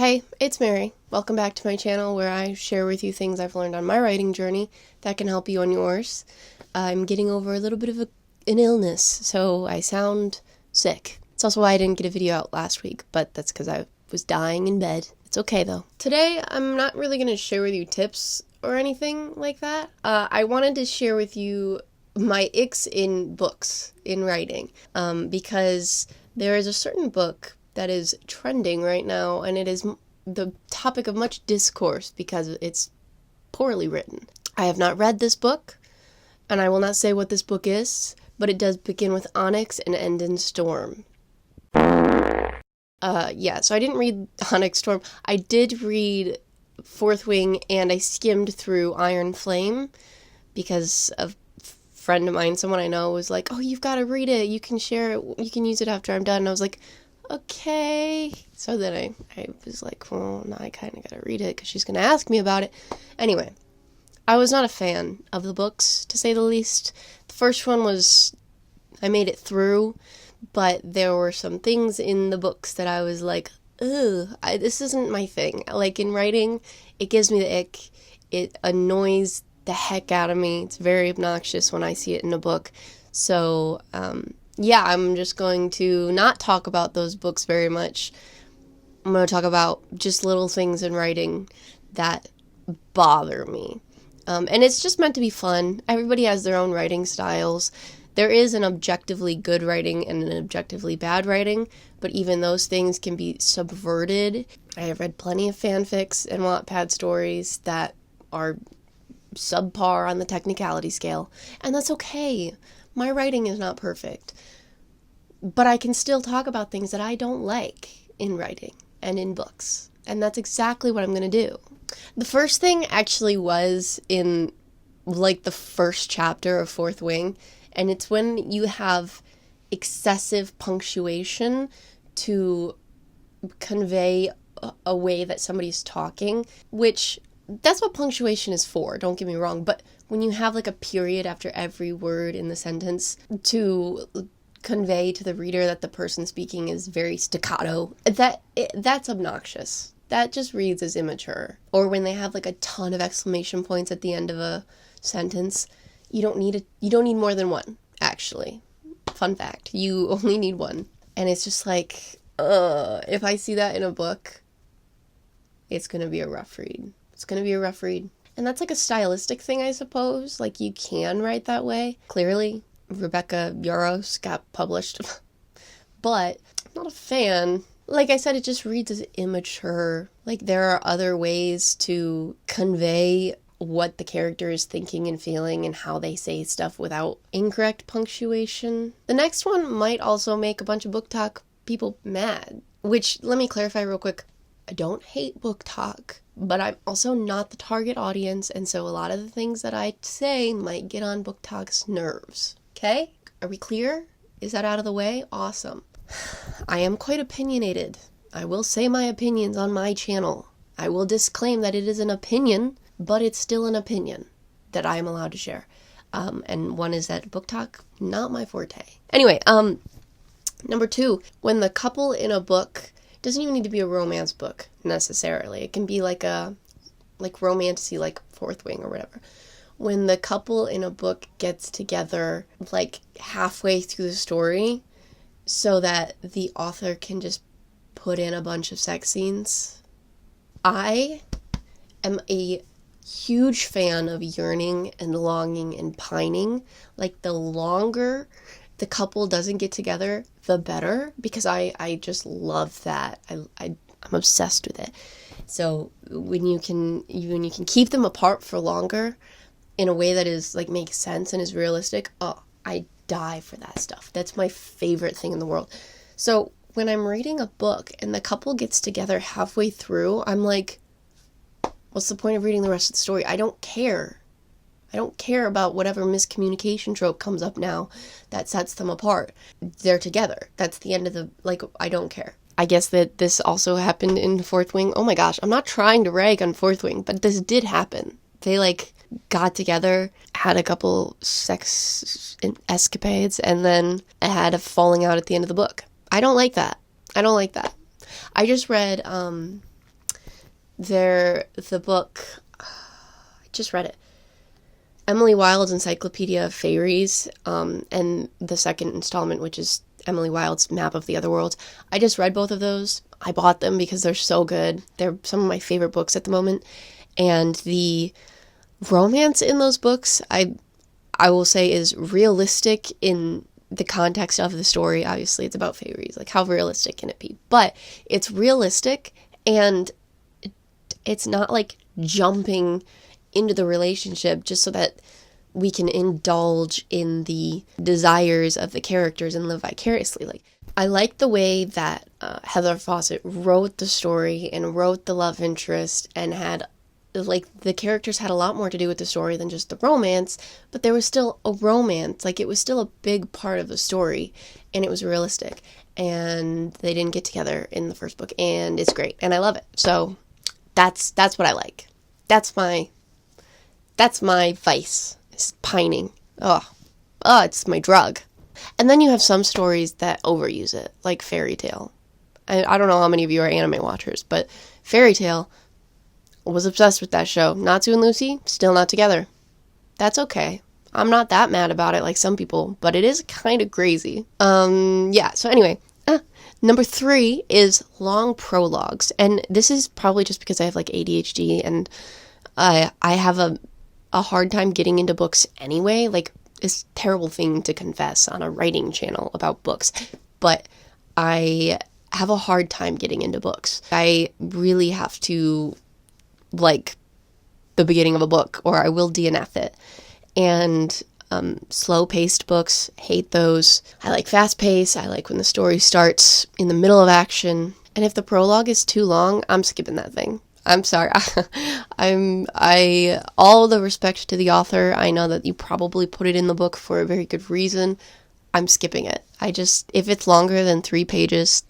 Hey, it's Mary. Welcome back to my channel where I share with you things I've learned on my writing journey that can help you on yours. I'm getting over a little bit of an illness, so I sound sick. It's also why I didn't get a video out last week, but that's because I was dying in bed. It's okay though. Today, I'm not really going to share with you tips or anything like that. I wanted to share with you my icks in books, in writing, because there is a certain book that is trending right now, and it is the topic of much discourse because it's poorly written. I have not read this book, and I will not say what this book is, but it does begin with onyx and end in storm. So I didn't read Onyx Storm. I did read Fourth Wing, and I skimmed through Iron Flame because a friend of mine, someone I know, was like, oh, you've got to read it. You can share it. You can use it after I'm done. And I was like, okay. So then I was like, well, now I kind of got to read it because she's going to ask me about it. Anyway, I was not a fan of the books, to say the least. The first one was, I made it through, but there were some things in the books that I was like, ugh, this isn't my thing. Like, in writing, it gives me the ick. It annoys the heck out of me. It's very obnoxious when I see it in a book. So, I'm just going to not talk about those books very much. I'm going to talk about just little things in writing that bother me. And it's just meant to be fun. Everybody has their own writing styles. There is an objectively good writing and an objectively bad writing, but even those things can be subverted. I have read plenty of fanfics and Wattpad stories that are subpar on the technicality scale, and that's okay. My writing is not perfect, but I can still talk about things that I don't like in writing and in books, and that's exactly what I'm going to do. The first thing actually was in, like, the first chapter of Fourth Wing, and it's when you have excessive punctuation to convey a way that somebody's talking, which that's what punctuation is for, don't get me wrong, but when you have like a period after every word in the sentence to convey to the reader that the person speaking is very staccato, that's obnoxious. That just reads as immature. Or when they have like a ton of exclamation points at the end of a sentence, you don't need more than one, actually. Fun fact, you only need one. And it's just like, if I see that in a book, it's gonna be a rough read. It's going to be a rough read. And that's like a stylistic thing, I suppose. Like, you can write that way. Clearly, Rebecca Yarros got published. But I'm not a fan. Like I said, it just reads as immature. Like, there are other ways to convey what the character is thinking and feeling and how they say stuff without incorrect punctuation. The next one might also make a bunch of booktok people mad. Which, let me clarify real quick. I don't hate booktok, but I'm also not the target audience, and so a lot of the things that I say might get on booktok's nerves. Okay? Are we clear? Is that out of the way? Awesome. I am quite opinionated. I will say my opinions on my channel. I will disclaim that it is an opinion, but it's still an opinion that I am allowed to share. And one is that booktok, not my forte. Anyway, number 2, when the couple in a book, doesn't even need to be a romance book necessarily. It can be like romantasy, like Fourth Wing or whatever. When the couple in a book gets together like halfway through the story so that the author can just put in a bunch of sex scenes. I am a huge fan of yearning and longing and pining. Like, the longer the couple doesn't get together, the better, because I just love that. I'm obsessed with it. So when you can keep them apart for longer in a way that is like makes sense and is realistic, I die for that stuff. That's my favorite thing in the world. So when I'm reading a book and the couple gets together halfway through, I'm like, what's the point of reading the rest of the story? I don't care. I don't care about whatever miscommunication trope comes up now that sets them apart. They're together. That's the end of I don't care. I guess that this also happened in Fourth Wing. Oh my gosh, I'm not trying to rag on Fourth Wing, but this did happen. They got together, had a couple sex escapades, and then had a falling out at the end of the book. I don't like that. I just read the book, I just read it, Emily Wilde's Encyclopedia of Fairies, and the second installment, which is Emily Wilde's Map of the Otherworld. I just read both of those. I bought them because they're so good. They're some of my favorite books at the moment. And the romance in those books, I will say, is realistic in the context of the story. Obviously, it's about fairies. Like, how realistic can it be? But it's realistic, and it's not like jumping into the relationship just so that we can indulge in the desires of the characters and live vicariously. Like, I like the way that Heather Fawcett wrote the story and wrote the love interest, and had, like, the characters had a lot more to do with the story than just the romance, but there was still a romance. Like, it was still a big part of the story, and it was realistic, and they didn't get together in the first book, and it's great, and I love it. So that's what I like. That's my vice. It's pining. It's my drug. And then you have some stories that overuse it, like Fairy Tale. I don't know how many of you are anime watchers, but Fairy Tale, was obsessed with that show. Natsu and Lucy, still not together. That's okay. I'm not that mad about it like some people, but it is kind of crazy. So anyway, number 3 is long prologues. And this is probably just because I have like ADHD, and I have a hard time getting into books anyway. Like, it's a terrible thing to confess on a writing channel about books, but I have a hard time getting into books. I really have to like the beginning of a book, or I will DNF it. And slow-paced books, hate those. I like fast-paced. I like when the story starts in the middle of action. And if the prologue is too long, I'm skipping that thing. I'm sorry. All the respect to the author. I know that you probably put it in the book for a very good reason. I'm skipping it. If it's longer than 3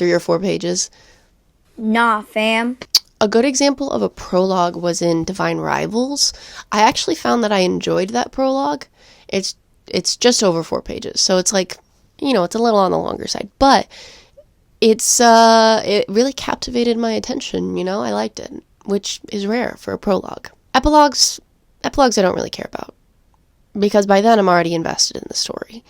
or 4 pages. Nah, fam. A good example of a prologue was in Divine Rivals. I actually found that I enjoyed that prologue. It's just over 4 pages, so it's like, it's a little on the longer side, but it really captivated my attention. I liked it, which is rare for a prologue. Epilogues I don't really care about, because by then I'm already invested in the story.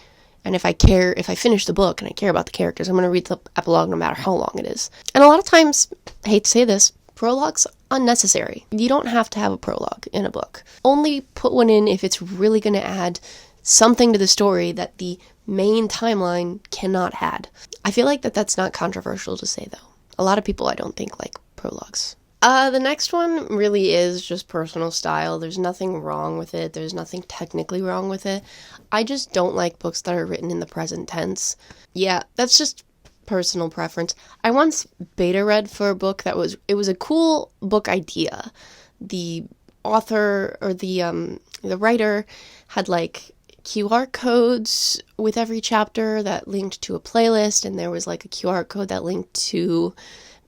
And if I finish the book and I care about the characters, I'm going to read the epilogue no matter how long it is. And a lot of times, I hate to say this, prologue's unnecessary. You don't have to have a prologue in a book. Only put one in if it's really going to add something to the story that the main timeline cannot add. I feel like that's not controversial to say, though. A lot of people, I don't think, like prologues. The next one really is just personal style. There's nothing wrong with it. There's nothing technically wrong with it. I just don't like books that are written in the present tense. Yeah, that's just personal preference. I once beta read for a book it was a cool book idea. The author, or the writer, had like QR codes with every chapter that linked to a playlist, and there was like a QR code that linked to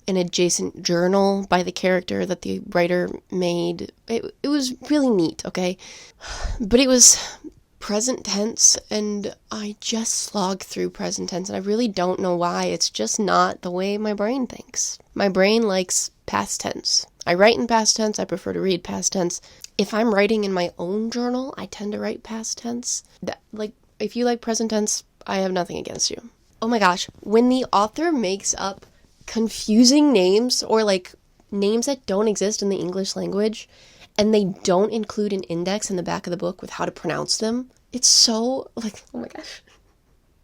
an adjacent journal by the character that the writer made. It was really neat, okay? But it was present tense, and I just slog through present tense, and I really don't know why. It's just not the way my brain thinks. My brain likes past tense. I write in past tense. I prefer to read past tense. If I'm writing in my own journal, I tend to write past tense. If you like present tense, I have nothing against you. Oh my gosh, when the author makes up confusing names, or like names that don't exist in the English language, and they don't include an index in the back of the book with how to pronounce them, it's so, like, oh my gosh.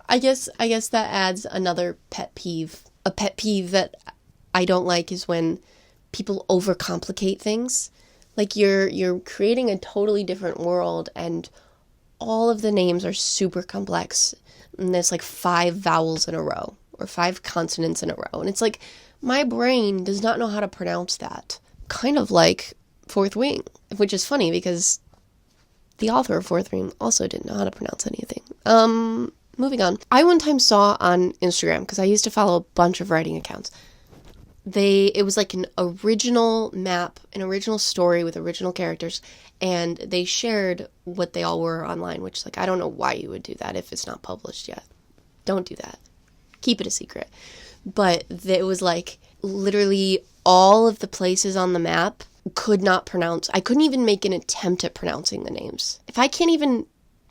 I guess that adds another pet peeve. A pet peeve that I don't like is when people overcomplicate things. Like, you're creating a totally different world, and all of the names are super complex, and there's like 5 vowels in a row, or 5 consonants in a row, and it's like, my brain does not know how to pronounce that. Kind of like Fourth Wing, which is funny because the author of Fourth Wing also didn't know how to pronounce anything. Moving on. I one time saw on Instagram, because I used to follow a bunch of writing accounts, it was like an original map, an original story with original characters, and they shared what they all were online, which, like, I don't know why you would do that if it's not published yet. Don't do that. Keep it a secret. But it was like literally all of the places on the map could not pronounce. I couldn't even make an attempt at pronouncing the names. If I can't even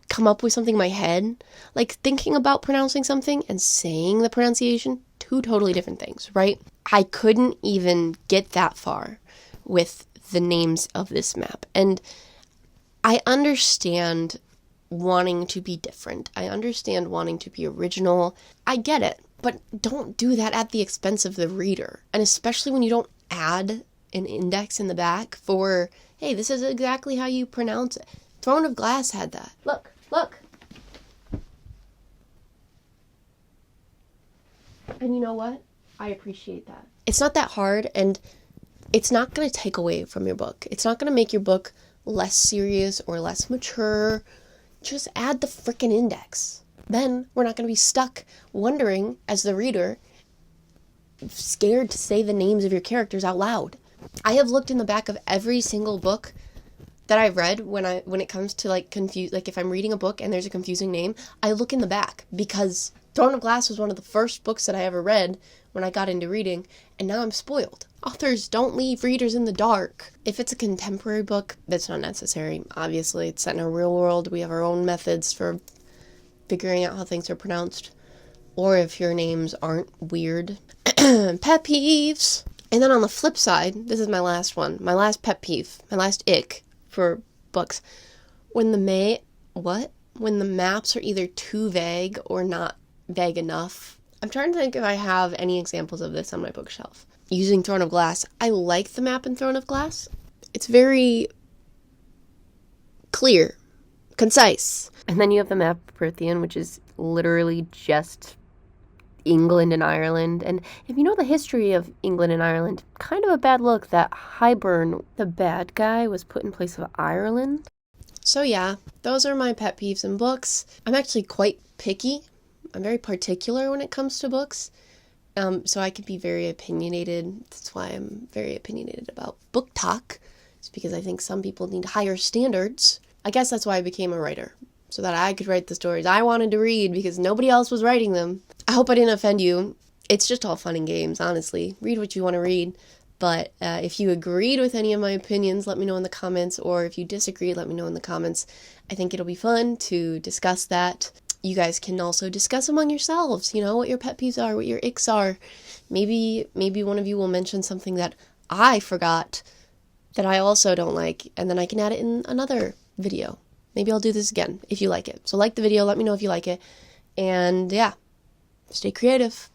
come up with something in my head, like thinking about pronouncing something and saying the pronunciation, two totally different things, right? I couldn't even get that far with the names of this map. And I understand wanting to be different. I understand wanting to be original. I get it. But don't do that at the expense of the reader. And especially when you don't add an index in the back for, hey, this is exactly how you pronounce it. Throne of Glass had that. Look. And you know what? I appreciate that. It's not that hard, and it's not going to take away from your book. It's not going to make your book less serious or less mature. Just add the frickin' index. Then we're not going to be stuck wondering, as the reader, scared to say the names of your characters out loud. I have looked in the back of every single book that I've read when it comes to if I'm reading a book and there's a confusing name, I look in the back, because Throne of Glass was one of the first books that I ever read when I got into reading, and now I'm spoiled. Authors don't leave readers in the dark. If it's a contemporary book, that's not necessary. Obviously, it's set in a real world. We have our own methods for figuring out how things are pronounced. Or if your names aren't weird. Pet peeves. And then on the flip side, this is my last one. My last pet peeve. My last ick for books. When the maps are either too vague or not vague enough. I'm trying to think if I have any examples of this on my bookshelf. Using Throne of Glass, I like the map in Throne of Glass. It's very clear, concise. And then you have the map of Prythian, which is literally just England and Ireland. And if you know the history of England and Ireland, kind of a bad look that Highburn, the bad guy, was put in place of Ireland. So yeah, those are my pet peeves in books. I'm actually quite picky. I'm very particular when it comes to books. So I can be very opinionated. That's why I'm very opinionated about booktok. It's because I think some people need higher standards. I guess that's why I became a writer, so that I could write the stories I wanted to read because nobody else was writing them. I hope I didn't offend you. It's just all fun and games, honestly. Read what you want to read. But if you agreed with any of my opinions, let me know in the comments. Or if you disagreed, let me know in the comments. I think it'll be fun to discuss that. You guys can also discuss among yourselves, what your pet peeves are, what your icks are. Maybe one of you will mention something that I forgot that I also don't like, and then I can add it in another video. Maybe I'll do this again if you like it. So like the video, let me know if you like it. And yeah, stay creative.